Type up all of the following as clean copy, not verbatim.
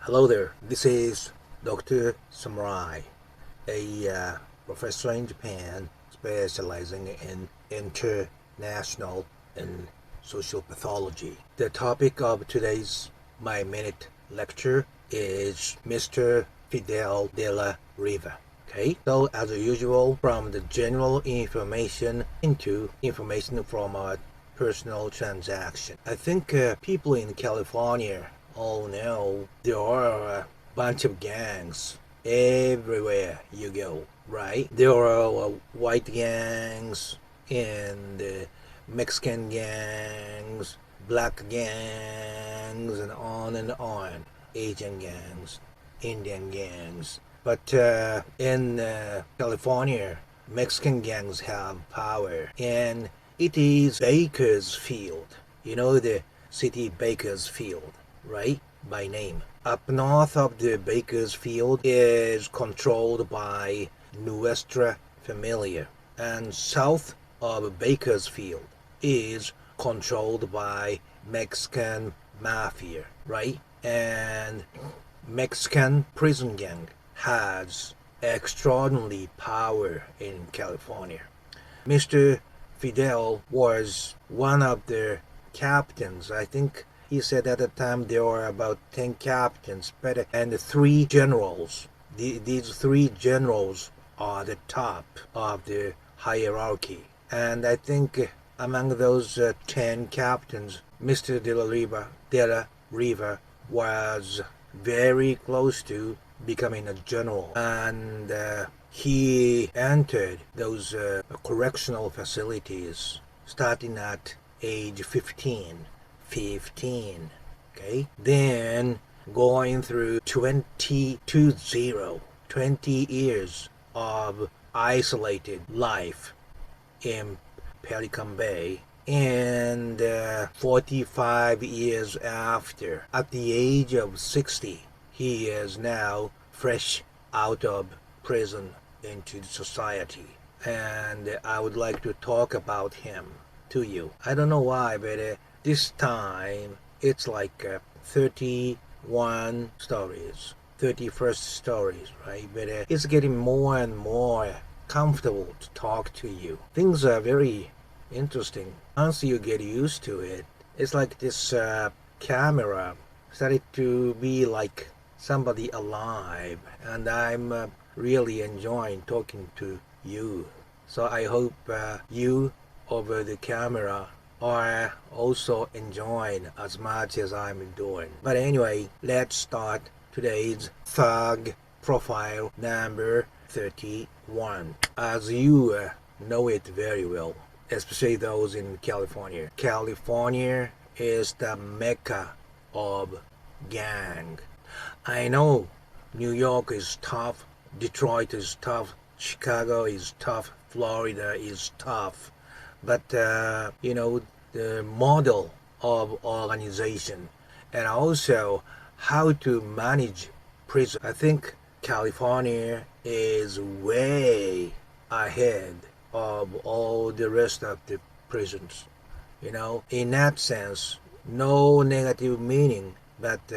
Hello there, this is Dr. Samurai, a professor in Japan specializing in international and social pathology. The topic of today's My Minute lecture is Mr. Fidel de la Riva. Okay, so as usual, from the general information into information from our personal transaction. I think people in California all know there are a bunch of gangs everywhere you go, right? There are white gangs and Mexican gangs, black gangs, and on. Asian gangs, Indian gangs. But in California, Mexican gangs have power, and it is Bakersfield. You know the city Bakersfield, right? By name. Up north of the Bakersfield is controlled by Nuestra Familia, and south of Bakersfield is controlled by Mexican mafia, right? And Mexican prison gang has extraordinary power in California. Mr. Fidel was one of the captains. I think he said at the time there were about 10 captains and 3 generals. These 3 generals are the top of the hierarchy. And I think among those 10 captains, Mr. De La Riva was very close to becoming a general. And he entered those correctional facilities starting at age 15. Okay, then going through 20 years of isolated life in Pelican Bay, and 45 years after, at the age of 60, he is now fresh out of prison into society, and I would like to talk about him to you. I don't know why, but this time it's like 31 stories, 31st stories, right? But it's getting more and more comfortable to talk to you. Things are very interesting. Once you get used to it, it's like this camera started to be like somebody alive, and I'm really enjoying talking to you. So I hope you over the camera are also enjoying as much as I'm doing. But anyway, let's start today's thug profile number 31. As you know it very well, especially those in California. California is the mecca of gang. I know New York is tough, Detroit is tough, Chicago is tough, Florida is tough, but the model of organization and also how to manage prison. I think California is way ahead of all the rest of the prisons. In that sense, no negative meaning, but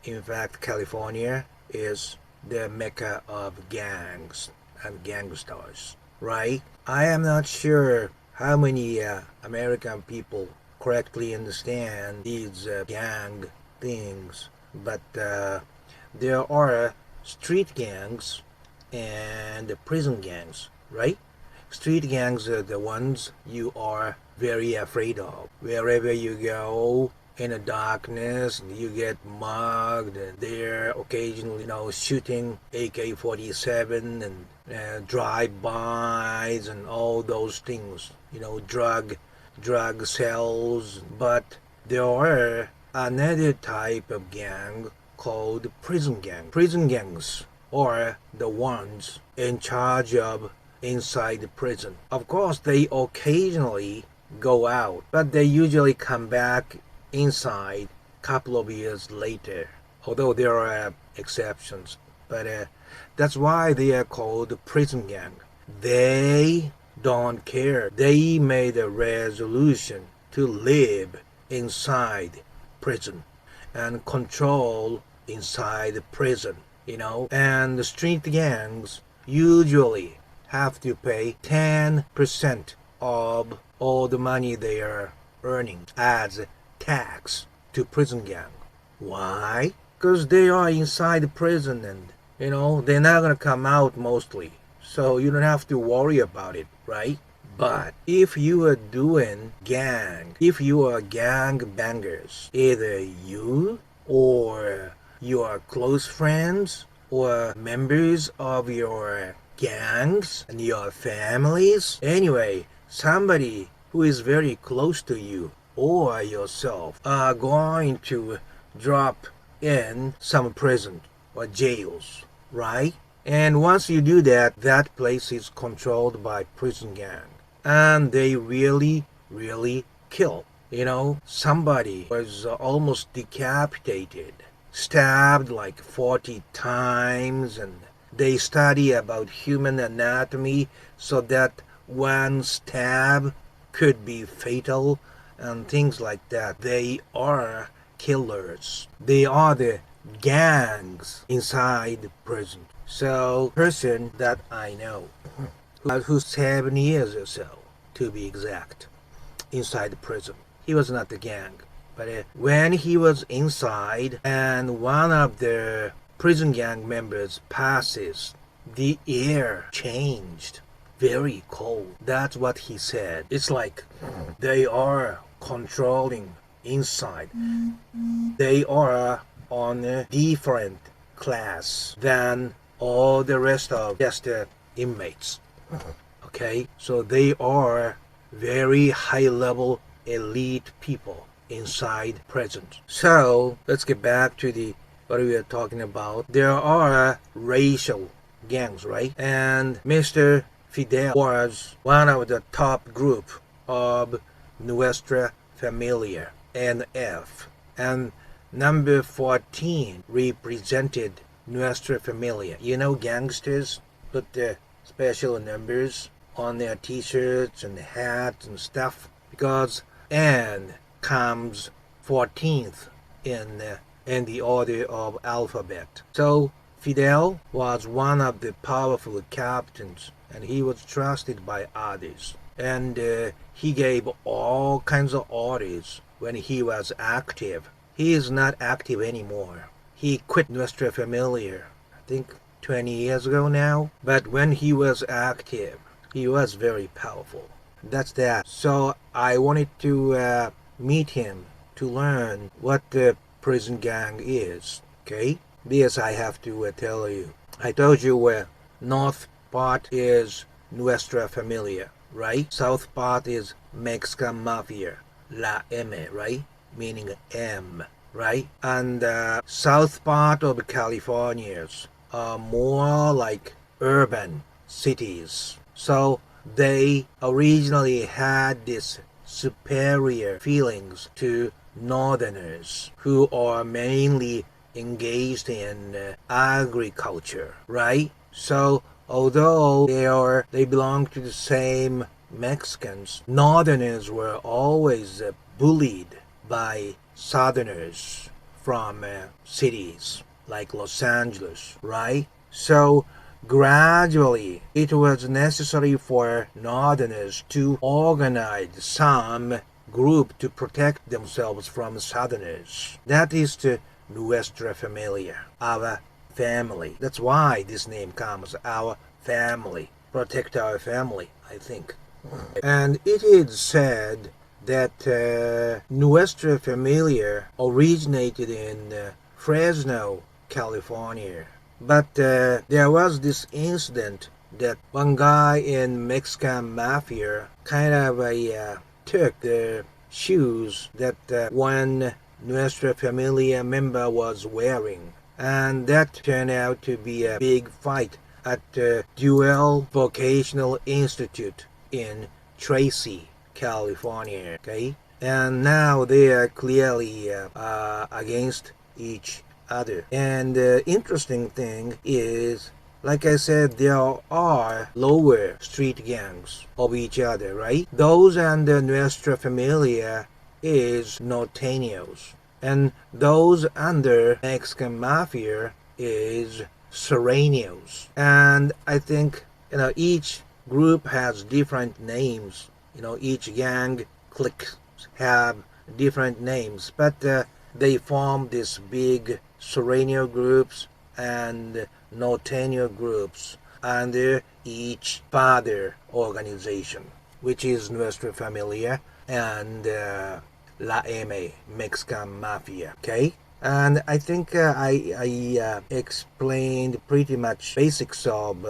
in fact, California is the mecca of gangs and gangsters, right? I am not sure how many American people correctly understand these gang things, but there are street gangs and prison gangs, right? Street gangs are the ones you are very afraid of. Wherever you go in the darkness, you get mugged, and they're occasionally, shooting AK-47 and drive-bys and all those things, drug cells. But there are another type of gang called prison gang. Prison gangs are the ones in charge of inside the prison. Of course, they occasionally go out, but they usually come back inside a couple of years later, although there are exceptions. But that's why they are called prison gang. They don't care. They made a resolution to live inside prison and control inside the prison, and the street gangs usually have to pay 10% of all the money they are earning as tax to prison gang. Why? Because they are inside the prison and, they're not going to come out mostly. So you don't have to worry about it, right? But if you are doing if you are gang bangers, either you or your close friends or members of your gangs and your families, anyway, somebody who is very close to you or yourself are going to drop in some prison or jails, right? And once you do that, that place is controlled by prison gang. And they really, really kill. Somebody was almost decapitated, stabbed like 40 times, and they study about human anatomy so that one stab could be fatal and things like that. They are killers. They are the gangs inside prison. So, person that I know, who's 7 years or so, to be exact, inside the prison. He was not the gang, but when he was inside and one of the prison gang members passes, the air changed. Very cold. That's what he said. It's like they are controlling inside. They are on a different class than all the rest of just the inmates. Okay, so they are very high level elite people inside prison. So let's get back to what we are talking about. There are racial gangs, right? And Mr. Fidel was one of the top group of Nuestra Familia, NF, and number 14 represented Nuestra Familia. Gangsters put the special numbers on their t-shirts and hats and stuff because N comes 14th in the order of alphabet. So Fidel was one of the powerful captains, and he was trusted by others. And he gave all kinds of orders when he was active. He is not active anymore. He quit Nuestra Familia, I think 20 years ago now. But when he was active, he was very powerful. That's that. So I wanted to meet him to learn what the prison gang is. Okay? This I have to tell you. I told you where north part is Nuestra Familia, right? South part is Mexican Mafia, La M, right? Meaning M, right? And south part of California are more like urban cities. So they originally had this superior feelings to northerners who are mainly engaged in agriculture, right? So although they belong to the same Mexicans, northerners were always bullied by southerners from cities like Los Angeles, right? So gradually it was necessary for northerners to organize some group to protect themselves from southerners. That is the Nuestra Familia, our family. That's why this name comes, our family. Protect our family, I think. And it is said that Nuestra Familia originated in Fresno, California. But there was this incident that one guy in Mexican Mafia kind of took the shoes that one Nuestra Familia member was wearing. And that turned out to be a big fight at the Dual Vocational Institute in Tracy, California. Okay? And now they are clearly against each other. And the interesting thing is, like I said, there are lower street gangs of each other, right? Those under Nuestra Familia is Norteños. And those under Mexican Mafia is Serranos. And I think, each group has different names. Each gang, cliques have different names, but they form these big Serrano groups and Norteño groups under each father organization, which is Nuestra Familia and La M, Mexican Mafia. Okay? And I think I explained pretty much basics of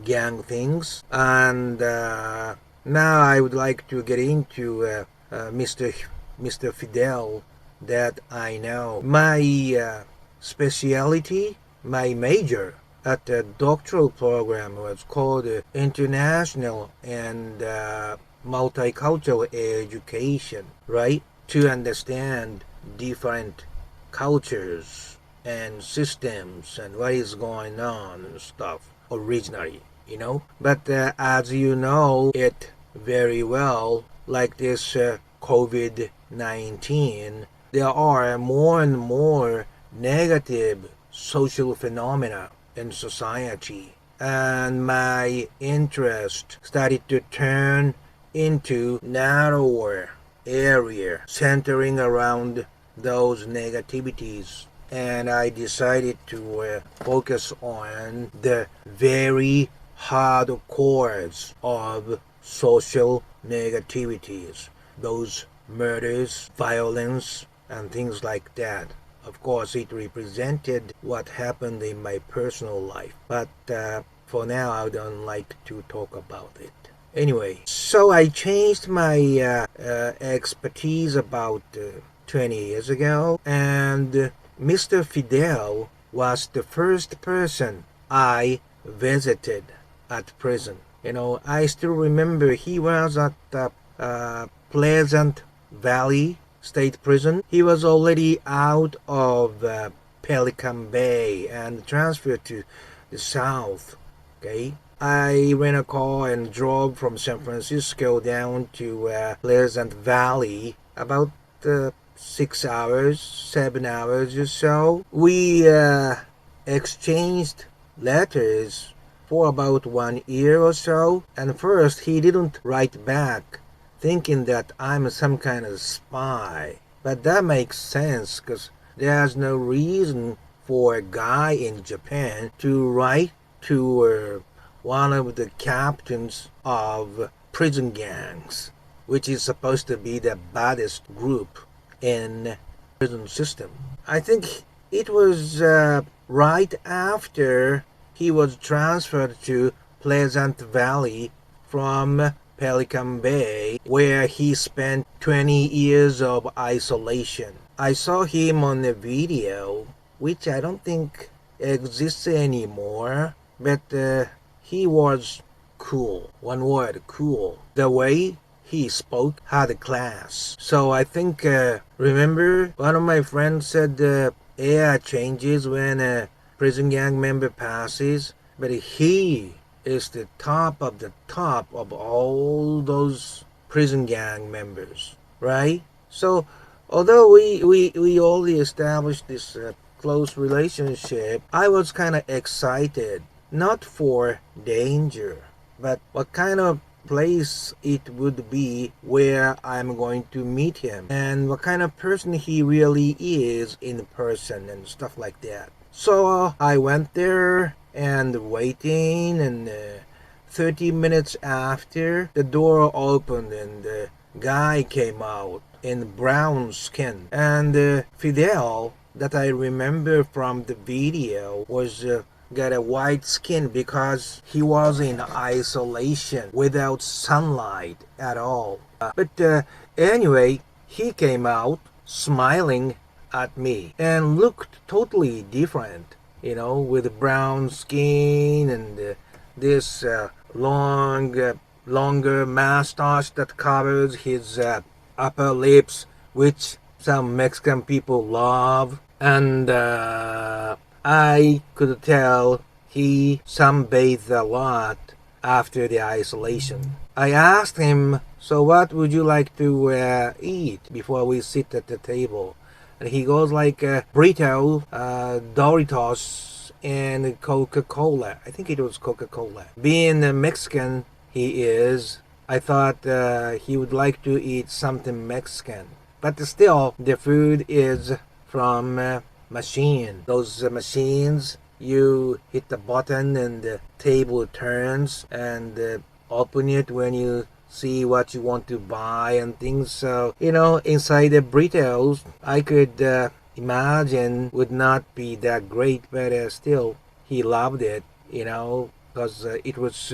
gang things. And now I would like to get into Mr. Fidel that I know. My specialty, my major at the doctoral program was called International and Multicultural Education, right? To understand different cultures and systems and what is going on and stuff originally. But as you know it very well, like this COVID-19, there are more and more negative social phenomena in society. And my interest started to turn into narrower area centering around those negativities, and I decided to focus on the very hard cores of social negativities, those murders, violence, and things like that. Of course, it represented what happened in my personal life, but for now I don't like to talk about it. Anyway, so I changed my expertise about 20 years ago, and Mr. Fidel was the first person I visited at prison. I still remember he was at the Pleasant Valley State Prison. He was already out of Pelican Bay and transferred to the south. Okay, I ran a car and drove from San Francisco down to Pleasant Valley about 6 hours, 7 hours or so. We exchanged letters for about 1 year or so, and first he didn't write back, thinking that I'm some kind of spy. But that makes sense, because there's no reason for a guy in Japan to write to one of the captains of prison gangs, which is supposed to be the baddest group in prison system. I think it was right after he was transferred to Pleasant Valley from Pelican Bay, where he spent 20 years of isolation. I saw him on a video, which I don't think exists anymore, but he was cool. One word, cool. The way he spoke had class. So I think, remember, one of my friends said air changes when a prison gang member passes, but he is the top of all those prison gang members, right? So although we already established this close relationship, I was kind of excited, not for danger, but what kind of place it would be where I'm going to meet him and what kind of person he really is in person and stuff like that. So I went there and waiting, and 30 minutes after, the door opened and the guy came out in brown skin. And Fidel, that I remember from the video, was got a white skin because he was in isolation without sunlight at all. But anyway, he came out smiling at me and looked totally different, with brown skin and this longer mustache that covers his upper lips, which some Mexican people love. And I could tell he sunbathed a lot after the isolation. I asked him, so what would you like to eat before we sit at the table? And he goes like burrito, Doritos, and Coca-Cola. I think it was Coca-Cola. Being a Mexican, he is. I thought he would like to eat something Mexican. But still, the food is from machine. Those machines, you hit the button and the table turns and open it when you see what you want to buy and things. So, inside the burritos, I could imagine would not be that great, but still, he loved it, because it was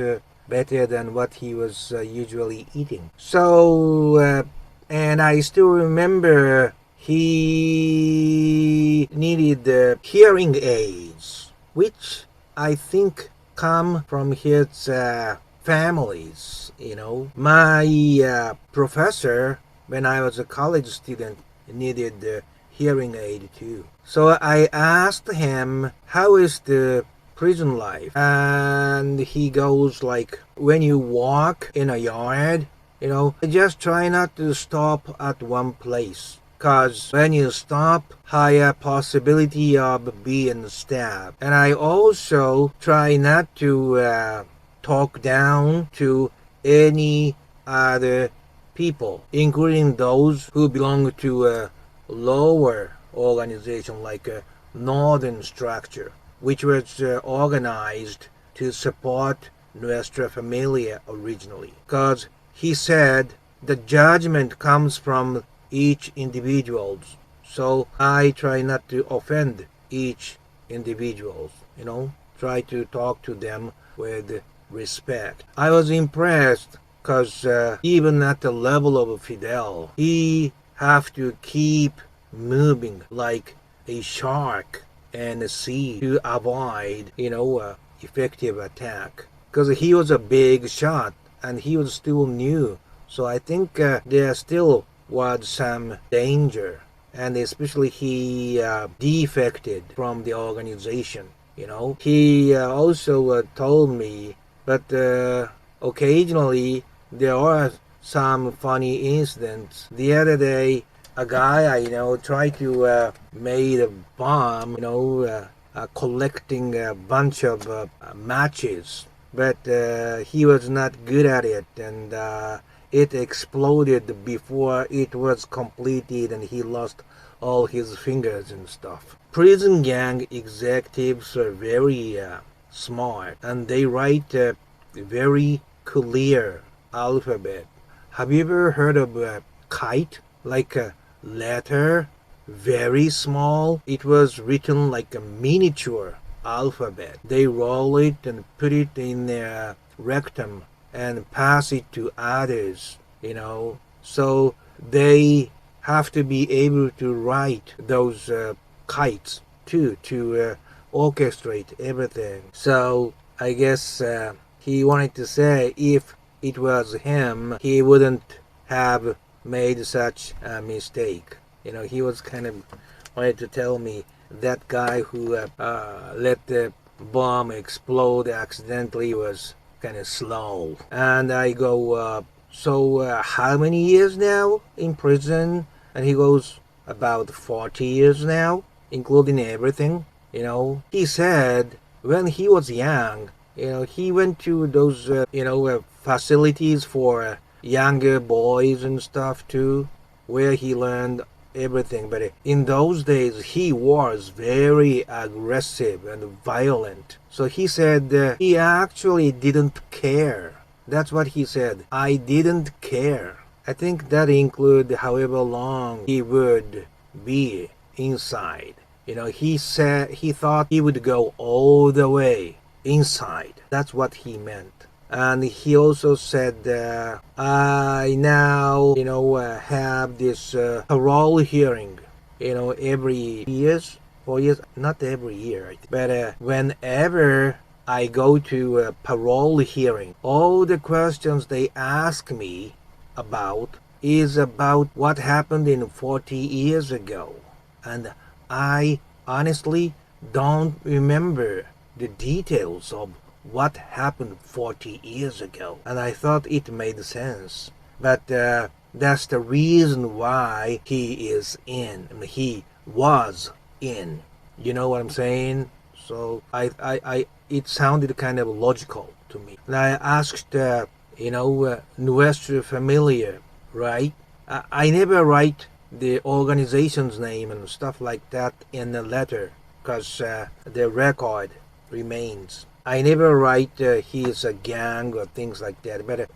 better than what he was usually eating. So, and I still remember he needed hearing aids, which I think come from his families. My professor, when I was a college student, needed the hearing aid too. So I asked him, how is the prison life? And he goes like, when you walk in a yard, just try not to stop at one place. Cause when you stop, higher possibility of being stabbed. And I also try not to talk down to any other people, including those who belong to a lower organization like a northern structure, which was organized to support Nuestra Familia originally. Because he said the judgment comes from each individual. So I try not to offend each individual, try to talk to them with respect. I was impressed because even at the level of Fidel, he have to keep moving like a shark in the sea to avoid, effective attack. Because he was a big shot and he was still new. So I think there still was some danger. And especially he defected from the organization. He also told me, but occasionally there are some funny incidents. The other day, a guy I tried to made a bomb, collecting a bunch of matches, but he was not good at it, and it exploded before it was completed, and he lost all his fingers and stuff. Prison gang executives are very smart, and they write a very clear alphabet. Have you ever heard of a kite? Like a letter, very small. It was written like a miniature alphabet. They roll it and put it in their rectum and pass it to others, So they have to be able to write those kites too, to orchestrate everything. So I guess he wanted to say if it was him, he wouldn't have made such a mistake. He was kind of wanted to tell me that guy who let the bomb explode accidentally was kind of slow. And I go, so how many years now in prison? And he goes, about 40 years now, including everything. He said when he was young, he went to those, facilities for younger boys and stuff too, where he learned everything. But in those days, he was very aggressive and violent. So he said he actually didn't care. That's what he said. I didn't care. I think that included however long he would be inside. He said he thought he would go all the way inside. That's what he meant. And he also said, I now, have this parole hearing, every 4 years, not every year, but whenever I go to a parole hearing, all the questions they ask me about is about what happened in 40 years ago. And I honestly don't remember the details of what happened 40 years ago. And I thought it made sense. But that's the reason why he is in. He was in. You know what I'm saying? So it sounded kind of logical to me. And I asked, Nuestra Familia, right? I never write the organization's name and stuff like that in the letter because the record remains. I never write he's a gang or things like that. But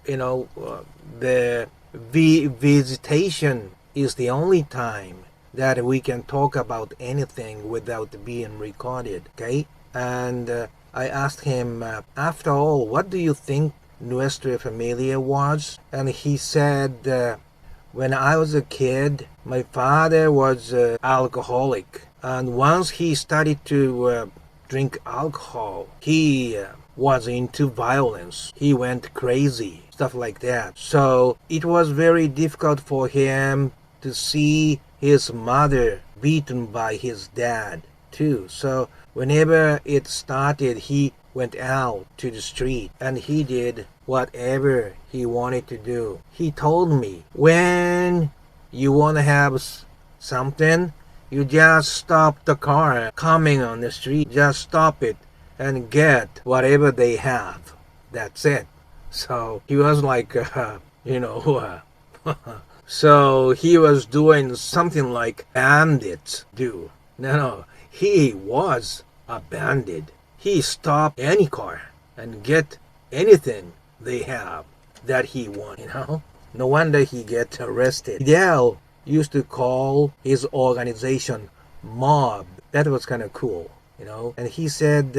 the visitation is the only time that we can talk about anything without being recorded. Okay, and I asked him, after all, what do you think Nuestra Familia was? And he said, when I was a kid, my father was alcoholic, and once he started to drink alcohol, he was into violence. He went crazy, stuff like that. So it was very difficult for him to see his mother beaten by his dad too. So whenever it started, he went out to the street and he did whatever he wanted to do. He told me, when you want to have something, you just stop the car coming on the street, just stop it and get whatever they have. That's it. So he was like, so he was doing something like bandits do. No, he was a bandit. He stopped any car and get anything they have that he want. No wonder he get arrested. Fidel used to call his organization mob. That was kind of cool. And he said,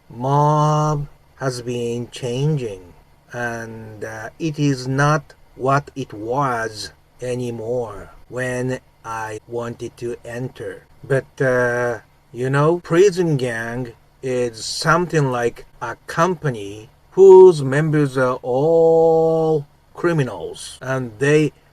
mob has been changing and it is not what it was anymore when I wanted to enter. But prison gang is something like a company whose members are all criminals, and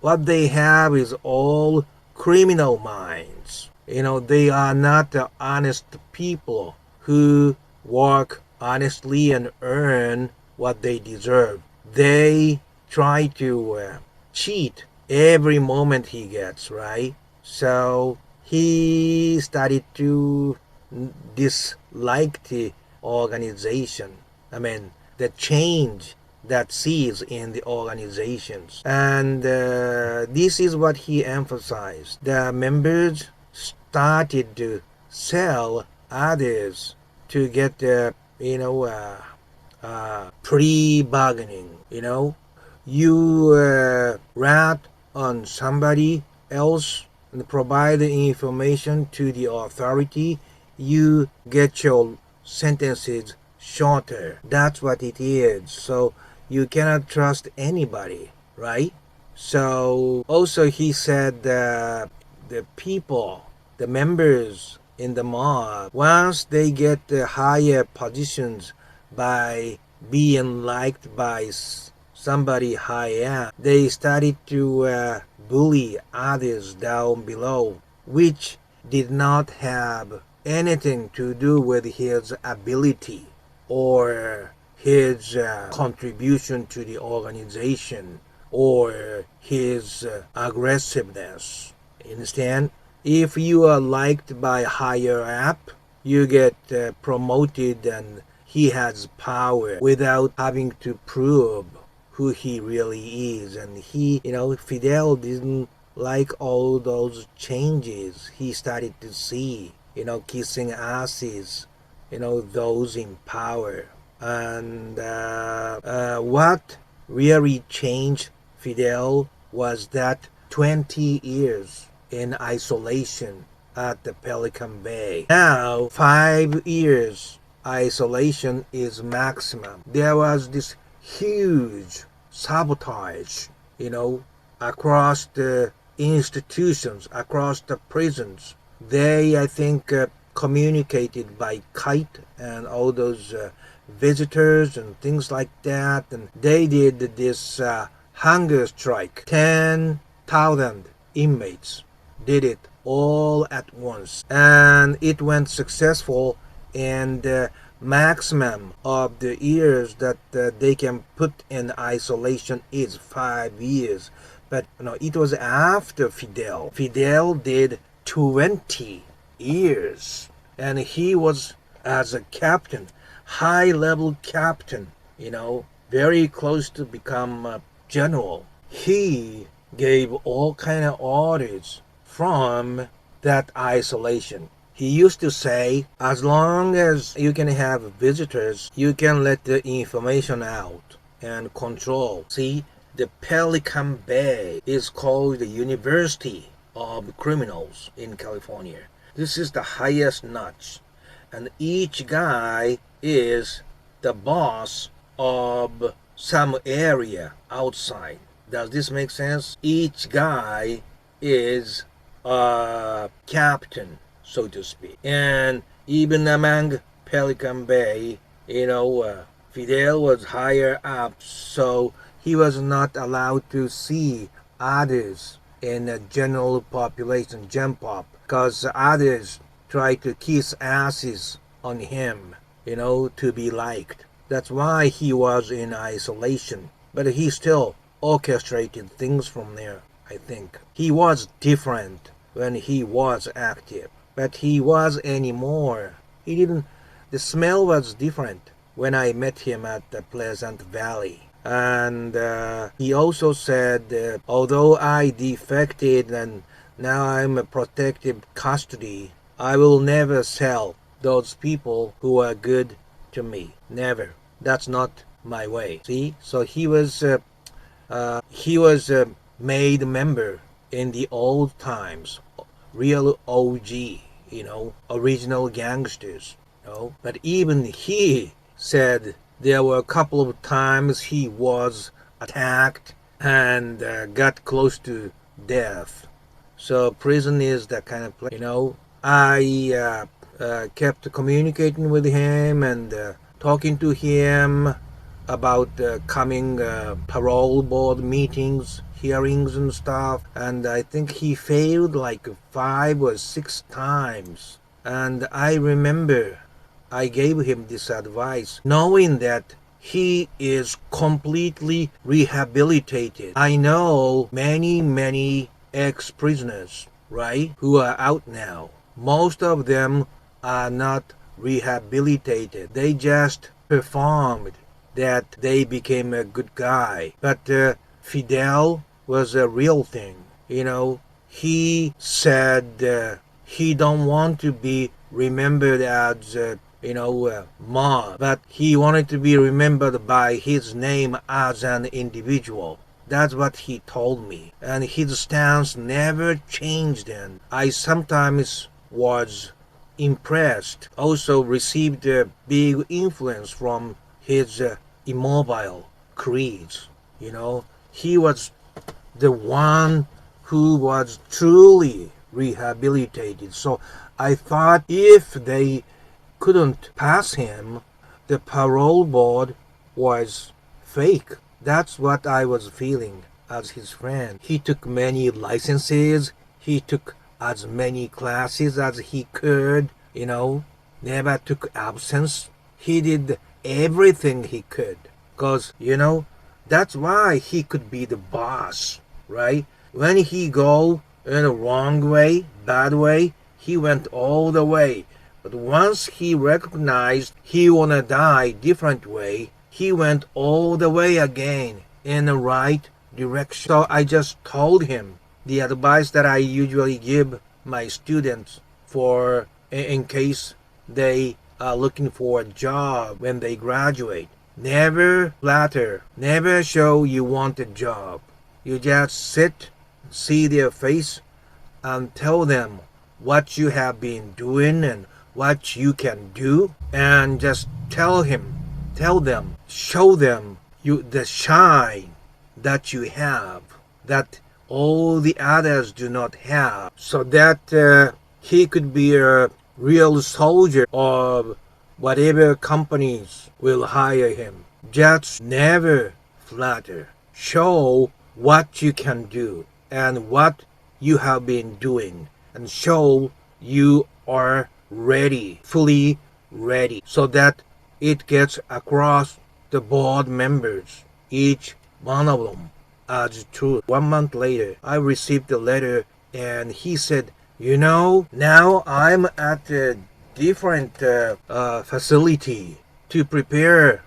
what they have is all criminal minds. They are not the honest people who work honestly and earn what they deserve. They try to cheat every moment he gets, right? So he started to dislike the organization. The change that sees in the organizations. And this is what he emphasized. The members started to sell others to get pre-bargaining. You rat on somebody else and provide the information to the authority, you get your sentences shorter. That's what it is. So you cannot trust anybody, right? So also he said the people, the members in the mob, once they get the higher positions by being liked by somebody high up, they started to bully others down below, which did not have anything to do with his ability or his contribution to the organization or his aggressiveness. Understand? If you are liked by higher up, you get promoted and he has power without having to prove who he really is. And Fidel didn't like all those changes he started to see, kissing asses, those in power. And what really changed Fidel was that 20 years in isolation at the Pelican Bay. Now, 5 years isolation is maximum. There was this huge sabotage, across the institutions, across the prisons. They, I think, communicated by kite and all those visitors and things like that. And they did this hunger strike. 10,000 inmates did it all at once. And it went successful, and maximum of the years that they can put in isolation is 5 years. But it was after Fidel. Fidel did 20 years. And he was as a captain, high-level captain, very close to become a general. He gave all kind of orders from that isolation. He used to say, as long as you can have visitors, you can let the information out and control. See, the Pelican Bay is called the University of Criminals in California. This is the highest notch. And each guy is the boss of some area outside. Does this make sense? Each guy is a captain, so to speak. And even among Pelican Bay, Fidel was higher up, so he was not allowed to see others in the general population, Gen Pop, because others try to kiss asses on him, to be liked. That's why he was in isolation. But he still orchestrated things from there, I think. He was different when he was active, but he was anymore. The smell was different when I met him at the Pleasant Valley. And he also said, although I defected and now I'm a protective custody, I will never sell those people who are good to me. Never. That's not my way. See? So he was made member in the old times, real OG, original gangsters. But even he said there were a couple of times he was attacked and got close to death. So prison is that kind of place. I kept communicating with him and talking to him about coming parole board meetings, hearings and stuff. And I think he failed like 5 or 6 times. And I remember I gave him this advice, knowing that he is completely rehabilitated. I know many ex-prisoners, right, who are out now. Most of them are not rehabilitated. They just performed that they became a good guy. But Fidel was a real thing. He said he don't want to be remembered as mob, but he wanted to be remembered by his name as an individual. That's what he told me. And his stance never changed, and I sometimes was impressed. Also received a big influence from his immobile creeds. He was the one who was truly rehabilitated. So I thought if they couldn't pass him, the parole board was fake. That's what I was feeling as his friend. He took many licenses. He took as many classes as he could, never took absence. He did everything he could. Because, that's why he could be the boss, right? When he go in the wrong way, bad way, he went all the way. But once he recognized he wanna die different way, he went all the way again in the right direction. So I just told him the advice that I usually give my students for in case they are looking for a job when they graduate. Never flatter, never show you want a job. You just sit, see their face, and tell them what you have been doing and what you can do, and just tell them, show them the shine that you have, that all the others do not have, so that he could be a real soldier of whatever companies will hire him. Just never flatter. Show what you can do and what you have been doing, and show you are ready, fully ready, so that it gets across the board members, each one of them, as truth. 1 month later, I received a letter and he said, Now I'm at a different facility to prepare,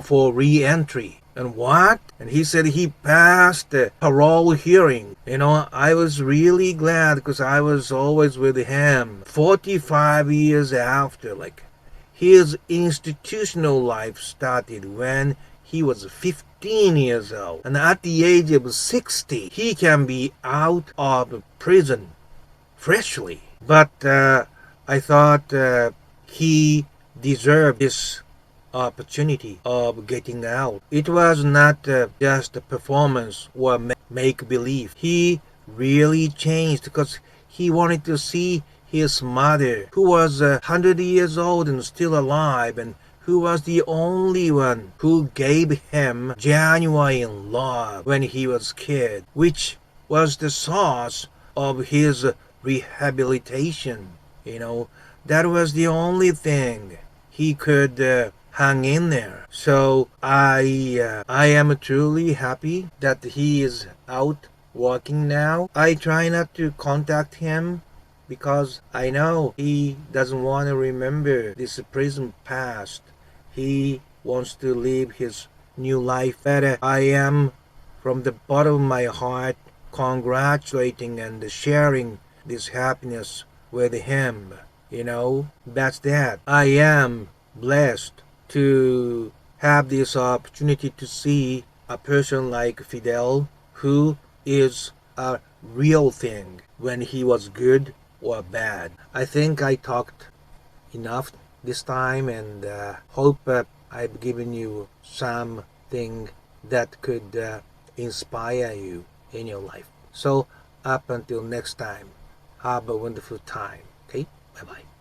for re-entry. And what? And he said he passed the parole hearing. I was really glad because I was always with him. 45 years after, his institutional life started when he was 15 years old. And at the age of 60, he can be out of prison freshly. But I thought he deserved this opportunity of getting out. It was not just a performance or make believe. He really changed because he wanted to see his mother, who was 100 years old and still alive, and who was the only one who gave him genuine love when he was a kid, which was the source of his rehabilitation. That was the only thing he could hang in there. So I am truly happy that he is out working now. I try not to contact him because I know he doesn't want to remember this prison past. He wants to live his new life better. I am, from the bottom of my heart, congratulating and sharing this happiness with him. That's that. I am blessed to have this opportunity to see a person like Fidel, who is a real thing when he was good or bad. I think I talked enough this time, and hope I've given you something that could inspire you in your life. So up until next time, have a wonderful time. Okay, bye bye.